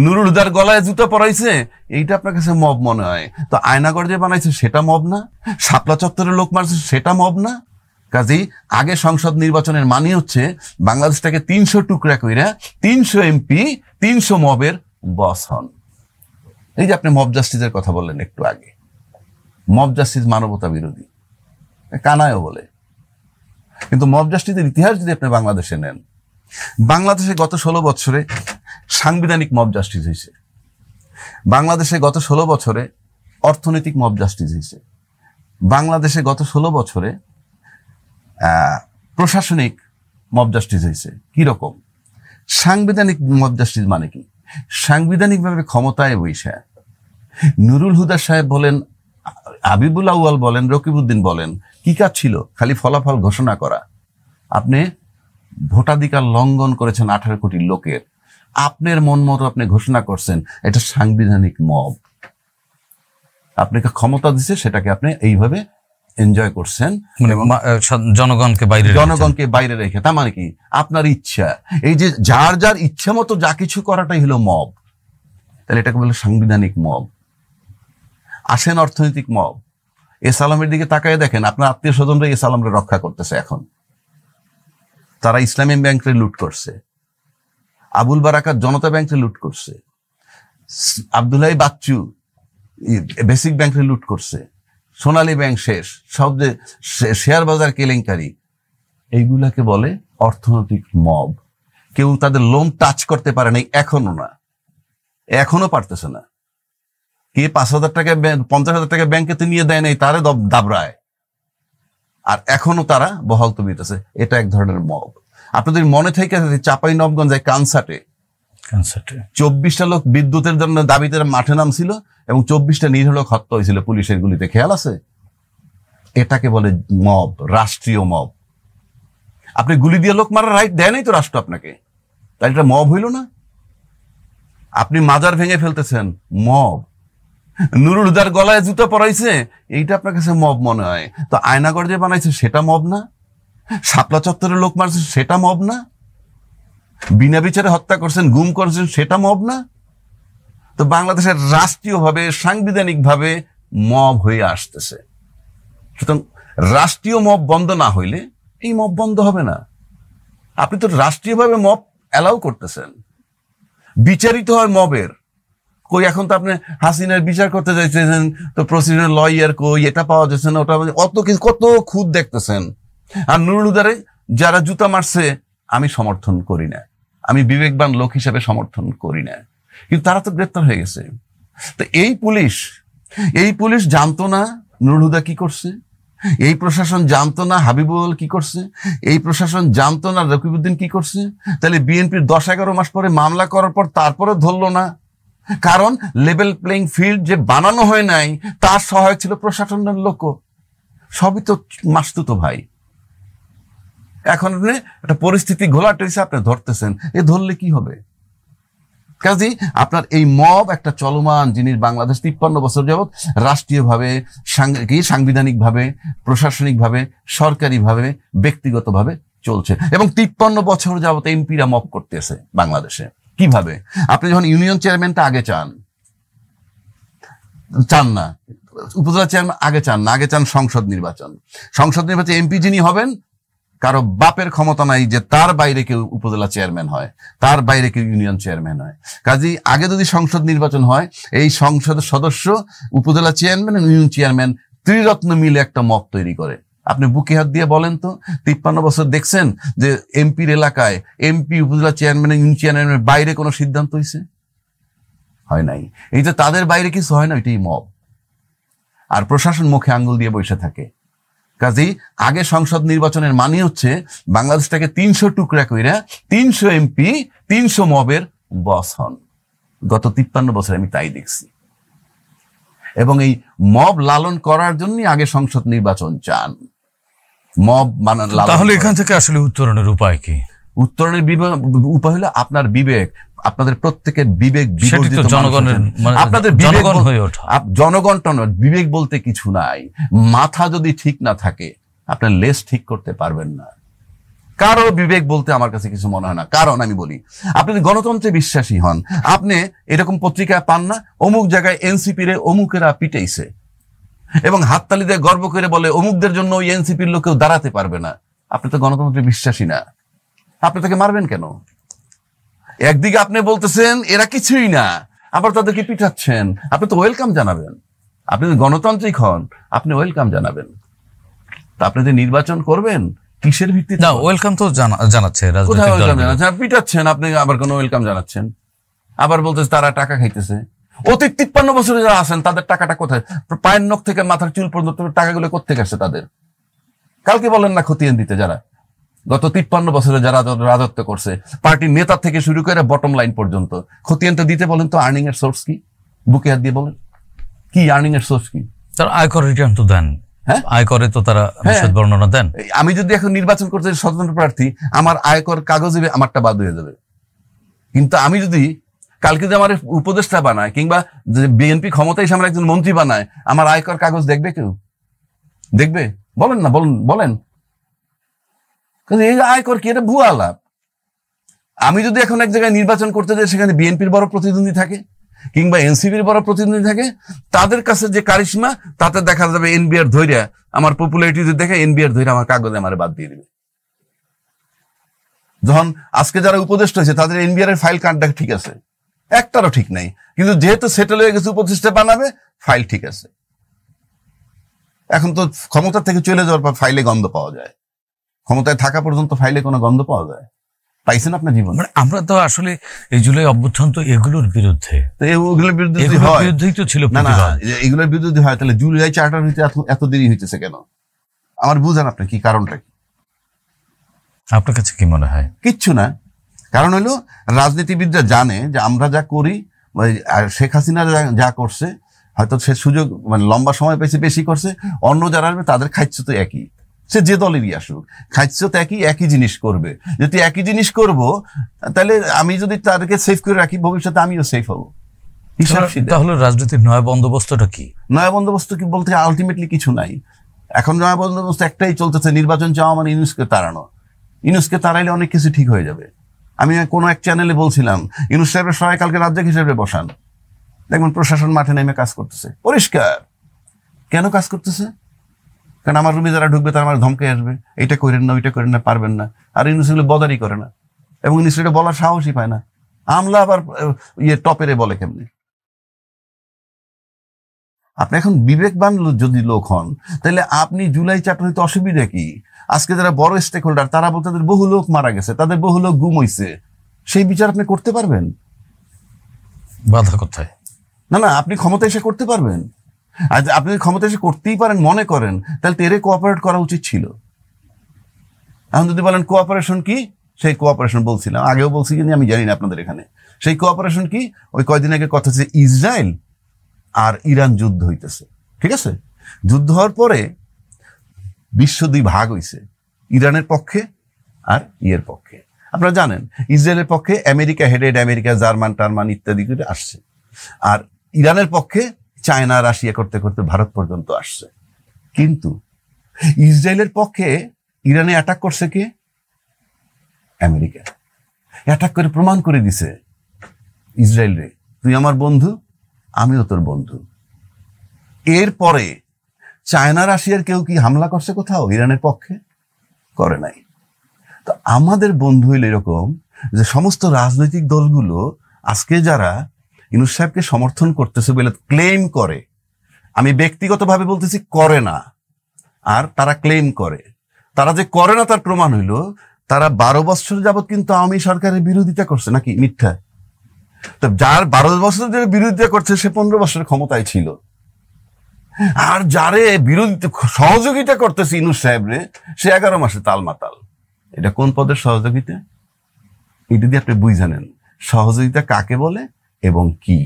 নুরুল হুদার গলায় জুতো পরাইছে, এইটা আপনার কাছে মব মনে হয়? তো আয়নাগর যে বানাইছে সেটা মব না? শাপলা চত্বরে লোক মারছে সেটা মব না? কাজেই আগে সংসদ নির্বাচনের মানে হচ্ছে বাংলাদেশটাকে 300 টুকরা কইরা 300 এমপি 300 মবের বস হন। এই যে আপনি মব জাস্টিসের কথা বললেন একটু আগে, মব জাস্টিস মানবতা বিরোধী কানায়ও বলে, কিন্তু মব জাস্টিসের ইতিহাস যদি আপনি বাংলাদেশে নেন, বাংলাদেশে গত 16 বছরে সাংবিধানিক মব জাস্টিস হয়েছে, বাংলাদেশে গত 16 বছরে অর্থনৈতিক মব জাস্টিস হয়েছে, বাংলাদেশে গত 16 বছরে প্রশাসনিক মব জাস্টিস হয়েছে। কিরকম? সাংবিধানিক মব জাস্টিস মানে কি? সাংবিধানিকভাবে ক্ষমতায় বৈশা নুরুল হুদা সাহেব বলেন, হাবিবুল আউয়াল বলেন, রকিবউদ্দিন বলেন, কি কাজ ছিল? খালি ফলাফল ঘোষণা করা। আপনি ভোটাধিকার লঙ্ঘন করেছেন 18 কোটি লোকের, আপনার মন মতো আপনি ঘোষণা করছেন, এটা সাংবিধানিক মব। আপনাকে ক্ষমতা দিচ্ছে, সেটাকে আপনি এইভাবে এনজয় করছেন, জনগণকে বাইরে রেখে। তার মানে কি? আপনার ইচ্ছা, এই যে যার যার ইচ্ছা মতো যা কিছু করাটাই হলো মব। তাহলে এটাকে বলে সাংবিধানিক মব। আসেন অর্থনৈতিক মব। এস আলমের দিকে তাকায় দেখেন, আপনার আত্মীয় স্বজনরা এস আলমরে রক্ষা করতেছে। এখন তারা ইসলামী ব্যাংকে লুট করছে, আবুল বারাকাত জনতা ব্যাংকে লুট করছে, আব্দুল্লাহ বাচ্চু বেসিক ব্যাংকে লুট করছে, সোনালী ব্যাংক শেষ, সব যে শেয়ার বাজার কেলেঙ্কারি, এইগুলাকে বলে অর্থনৈতিক মব। কেউ তাদের লোম টাচ করতে পারে নাই, এখনো না, এখনো পারতেছে না। কে 5,000 টাকা 50,000 টাকা ব্যাংকে নিয়ে দেয় নাই, তারে দাবড়ায়, আর এখনো তারা বহাল তবিতেছে। এটা এক ধরনের মব। আপনাদের মনে থেকে চাঁপাইনবাবগঞ্জে কানসাটে 24টা লোক বিদ্যুতের জন্য দাবিতে মাঠে নামছিল এবং 24টা নিরীহ লোক হত্যা হয়েছিল পুলিশের গুলিতে, খেয়াল আছে? এটাকে বলে মব, রাষ্ট্রীয় মব। আপনি গুলি দিয়ে লোক মারার রাইট দেয় নাই তো রাষ্ট্র আপনাকে, তাই এটা মব হইল না? আপনি মাজার ভেঙে ফেলতেছেন, মব। নুরুল হুদার গলায় জুতো পরাইছে, এইটা আপনার কাছে মব মনে হয়? তো আয়নাগর যে বানাইছে সেটা মব না? শাপলা চত্বরে লোক মারছে সেটা মব না? বিনা বিচারে হত্যা করছেন, গুম করছেন, সেটা মব না? তো বাংলাদেশের রাষ্ট্রীয়ভাবে সাংবিধানিকভাবে মব হয়ে আসতেছে। সুতরাং রাষ্ট্রীয় মব বন্ধ না হইলে এই মব বন্ধ হবে না। আপনি তো রাষ্ট্রীয়ভাবে মব অ্যালাউ করতেছেন, বিচারিত হয় মবের। কই এখন তো আপনি হাসিনার বিচার করতে চাইছেন, তো প্রসিডিউর লয়ার কই, এটা পাওয়া যাচ্ছে না, ওটা অত কিছু, কত খুদ দেখতেছেন। আর নুরুল হুদারে যারা জুতা মারছে আমি সমর্থন করি না, আমি বিবেকবান লোক হিসেবে সমর্থন করি না, কিন্তু তারা তো গ্রেপ্তার হয়ে গেছে। তো এই পুলিশ জানতো না নুরুল হুদা কি করছে, এই প্রশাসন জানতো না হাবিবুল কি করছে, এই প্রশাসন জানতো না রকিবউদ্দিন কি করছে। তাহলে বিএনপির 10-11 মাস পরে মামলা করার পর তারপরে ধরলো না, কারণ লেভেল প্লেইং ফিল্ড যে বানানো হয় নাই তার সহায়ক ছিল প্রশাসনের লোক। সবই তো মাসতুতো ভাই। এখন আপনি একটা পরিস্থিতি ঘোলাটে হয়েছে, আপনি ধরতেছেন, এ ধরলে কি হবে? কাজেই আপনার এই মব একটা চলমান জিনিস বাংলাদেশ 53 বছর যাবৎ রাষ্ট্রীয়ভাবে, সাংবিধানিকভাবে, প্রশাসনিকভাবে, সরকারিভাবে, ব্যক্তিগতভাবে চলছে এবং 53 বছর যাবৎ এমপিরা মব করতেছে বাংলাদেশে। কিভাবে? আপনি যখন ইউনিয়ন চেয়ারম্যানটা আগে চান না, উপজেলা চেয়ারম্যান আগে চান না, আগে চান সংসদ নির্বাচন এমপি যিনি হবেন কারো বাপের ক্ষমতা নাই যে তার বাইরে কেউ উপজেলা চেয়ারম্যান হয়, তার বাইরে কেউ ইউনিয়ন চেয়ারম্যান হয়। কাজেই আগে যদি সংসদ নির্বাচন হয়, এই সংসদের সদস্য, উপজেলা চেয়ারম্যান, ইউনিয়ন চেয়ারম্যান ত্রিরত্ন মিলে একটা মব তৈরি করে। আপনি বুকে হাত দিয়ে বলেন তো, 53 বছর দেখছেন যে এমপির এলাকায় এমপি, উপজেলা চেয়ারম্যান, ইউনিয়ন চেয়ারম্যানের বাইরে কোনো সিদ্ধান্ত হয়েছে? হয় নাই। এই যে তাদের বাইরে কিছু হয় না, এটাই মব। আর প্রশাসন মুখে আঙ্গুল দিয়ে বসে থাকে। কাজেই আগে সংসদ নির্বাচনের মানে হচ্ছে বাংলাদেশটাকে 300 টুকরা কইরা 300 এমপি 300 মবের বস হন। গত 53 বছর আমি তাই দেখছি। এবং এই মব লালন করার জন্যই আগে সংসদ নির্বাচন চান। মব বানান। তাহলে এখান থেকে আসলে উত্তরণের উপায় কি? উত্তরণের উপায় হলো আপনার বিবেক, আপনাদের প্রত্যেকের বিবেক, জনগণের, আপনাদের জনগণ হয়ে ওঠা। জনগণটা নয়, বিবেক বলতে কিছু নাই। মাথা যদি ঠিক না থাকে আপনার লেজ ঠিক করতে পারবেন না। কারো বিবেক বলতে আমার কাছে কিছু মনে হয় না। কারণ আমি বলি, আপনি যদি গণতন্ত্রে বিশ্বাসী হন, আপনি এরকম পত্রিকায় পান না অমুক জায়গায় এনসিপি রে অমুকেরা পিটাইছে, এবং হাততালি দিয়ে গর্ব করে বলে অমুকদের জন্য ওই এনসিপির লোকেও দাঁড়াতে পারবে না। আপনি তো গণতন্ত্রে বিশ্বাসী না, আপনি তাকে মারবেন কেন? একদিকে আপনি বলতেছেন এরা কিছুই না, আবার তাদেরকে পিটাচ্ছেন। আপনি তো ওয়েলকাম জানাবেন। আপনি যদি গণতান্ত্রিক হন, আপনি ওয়েলকাম জানাবেন। তা আপনি যে নির্বাচন করবেন কিসের ভিত্তিতে? না, ওয়েলকাম তো জানাচ্ছে রাজনৈতিক কোথায় ওয়েলকাম দলগুলো। জানাচ্ছেন? পিটাচ্ছেন, আপনি আবার কোনো ওয়েলকাম জানাচ্ছেন? আবার বলতেছে তারা টাকা খাইতেছে। অতীত 53 বছরে যারা আছেন তাদের টাকাটা কোথায়? পায়ের নখ থেকে মাথার চুল পর্যন্ত টাকাগুলো কোত্থেকে আসছে তাদের? কালকে বলেন না খতিয়ান দিতে, যারা গত 53 বছরে যারা রাজত্ব করছে, পার্টির নেতা থেকে শুরু করে বটম লাইন পর্যন্ত, খতিয়ানটা দিতে বলেন তো। আর্নিং এর সোর্স কি? বুকে হাত দিয়ে বলেন, কি আর্নিং এর সোর্স কি? তারা আয়কর রিটার্ন তো দেন। হ্যাঁ, আয়করে তো তারা বিশদ বর্ণনা দেন। আমি যদি এখন নির্বাচন করতে স্বতন্ত্র প্রার্থী, আমার আয়কর কাগজে আমারটা বাদ হয়ে যাবে। কিন্তু আমি যদি কালকে যে আমার উপদেষ্টা বানায়, কিংবা বিএনপি ক্ষমতায় এসে আমার একজন মন্ত্রী বানায়, আমার আয়কর কাগজ দেখবে কেউ? দেখবে? বলেন না, বলেন। এই আয়কর কি? এটা ভুয়া লাভ। আমি যদি এখন এক জায়গায় নির্বাচন করতে যাই, সেখানে বিএনপির বড় প্রতিদ্বন্দ্বী থাকে কিংবা এনসিপির বড় প্রতিদ্বন্দ্বী থাকে, তাদের কাছে যে কারিশমা, তাতে দেখা যাবে এনবিআর ধৈর্য, আমার পপুলারিটি যদি দেখে এনবিআর ধৈর্য আমার কাগজে আমার বাদ দিয়ে দিবে। যখন আজকে যারা উপদেষ্টা হয়েছে তাদের এনবিআর এর ফাইল কার্ডটা ঠিক আছে, একটারও ঠিক নাই, কিন্তু যেহেতু সেটেল হয়ে গেছে উপদেষ্টা বানাবে, ফাইল ঠিক আছে। এখন তো ক্ষমতা থেকে চলে যাওয়ার পর ফাইলে গন্ধ পাওয়া যায়, ক্ষমতায় থাকা পর্যন্ত ফাইলে কোনো গন্ধ পাওয়া যায়? পাইছেন আপনার জীবন? মানে আমরা তো আসলে এই জুলাই অভ্যুত্থান তো এগুলোর বিরুদ্ধে, তো এগুলোর বিরুদ্ধে যদি এগুলোর হয়, বিরুদ্ধেই তো ছিল না না, প্রতিবাদ। এগুলোর বিরুদ্ধে যদি হয়, তাহলে জুলাই চার্টার হইতে এত দেরি হইতেছে কেন? আমার বুঝান আপনি কি কারণটা কি? আপনার কাছে কি মনে হয়? কিচ্ছু না। কারণ হলো রাজনীতিবিদরা জানে যে আমরা যা করি, শেখ হাসিনা যা করছে, হয়তো সে সুযোগ মানে লম্বা সময় পেয়েছে, বেশি করছে। অন্য যারা আসবে তাদের খাইছে তো একই, সে যে দলেরই আসুক, খাইছে তো একই জিনিস করবে। যদি একই জিনিস করব, তাহলে আমি যদি তাদেরকে সেফ করে রাখি, ভবিষ্যতে আমিও সেফ হবো। তাহলে রাজনীতির নয়া বন্দোবস্তটা কি? নয়া বন্দোবস্ত কি বলতে আলটিমেটলি কিছু নাই। এখন নয়া বন্দোবস্ত একটাই চলতেছে, নির্বাচন চাওয়া মানে ইউনুসকে তাড়ানো। ইউনুসকে তাড়াইলে অনেক কিছু ঠিক হয়ে যাবে। আমি কোনো এক চ্যানেলে বলছিলাম, ইউনুস সাহেবের সবাই কালকে রাজ্জাক হিসেবে বসান, দেখবেন প্রশাসন মাঠে নেমে কাজ করতেছে পরিষ্কার। কেন কাজ করতেছে? কারণ আমার রুমে যারা ঢুকবে তারা আমার ধমকে আসবে, এইটা করেন না, ওইটা করেন না, পারবেন না। আর ইউনুস এগুলো বদারই করে না, এবং ইউনুস এটা বলার সাহসই পায় না। আমলা আবার টপেরে বলে কেমনি? আপনি এখন বিবেকবান যদি লোক হন, তাহলে আপনি জুলাই চার্টার হইতে অসুবিধা কি? আজকে যারা বড় স্টেক হোল্ডার, তারা বলতে তাদের বহু লোক মারা গেছে, তাদের বহু লোক গুম হইছে, সেই বিচার আপনি করতে পারবেন? বাধা কোথায়? না না, আপনি ক্ষমতা এসে করতে পারবেন। আর আপনি ক্ষমতা এসে করতেই পারেন মনে করেন, তাহলে তেরে কোঅপারেট করা উচিত ছিল। এখন যদি বলেন কোঅপারেশন কি, সেই কোঅপারেশন বলছিলাম, আগেও বলছি কিন্তু আমি জানি না আপনাদের এখানে। সেই কোঅপারেশন কি? ওই কয়দিন আগে কথা হচ্ছে ইসরায়েল আর ইরান যুদ্ধ হইতেছে, ঠিক আছে? যুদ্ধ হওয়ার পরে বিশ্ব দুই ভাগ হইছে, ইরানের পক্ষে আর ইয়ের পক্ষে। আপনারা জানেন ইসরায়েলের পক্ষে আমেরিকা হেডেড, আমেরিকা, জার্মান টার্মান ইত্যাদি করে আসছে, আর ইরানের পক্ষে চায়না রাশিয়া করতে করতে ভারত পর্যন্ত আসছে। কিন্তু ইসরায়েলের পক্ষে ইরানে অ্যাটাক করছে কে? আমেরিকা। অ্যাটাক করে প্রমাণ করে দিছে ইসরায়েল রে, তুই আমার বন্ধু, আমিও তোর বন্ধু। এরপরে চায়না রাশিয়ার কেউ কি হামলা করছে কোথাও ইরানের পক্ষে? করে নাই। তো আমাদের বন্ধু হইল এরকম যে সমস্ত রাজনৈতিক দলগুলো আজকে যারা ইউনূস সাহেবকে সমর্থন করতেছে বলে ক্লেম করে, আমি ব্যক্তিগতভাবে বলতেছি করে না, আর তারা ক্লেম করে, তারা যে করে না তার প্রমাণ হইল তারা 12 বছর যাবৎ কিন্তু আওয়ামী সরকারের বিরোধিতা করছে। নাকি মিথ্যা? তো যার 12 বছর ধরে বিরোধিতা করছে সে 15 বছরের ক্ষমতায় ছিল, আর যারে বিরোধিতা সহযোগিতা করতেছে ইউনূস সাহেবরে, সে 11 মাসে তালমাতাল। এটা কোন পদের সহযোগিতা? এটা দিয়ে আপনি বুঝে নেন সহযোগিতা কাকে বলে এবং কি।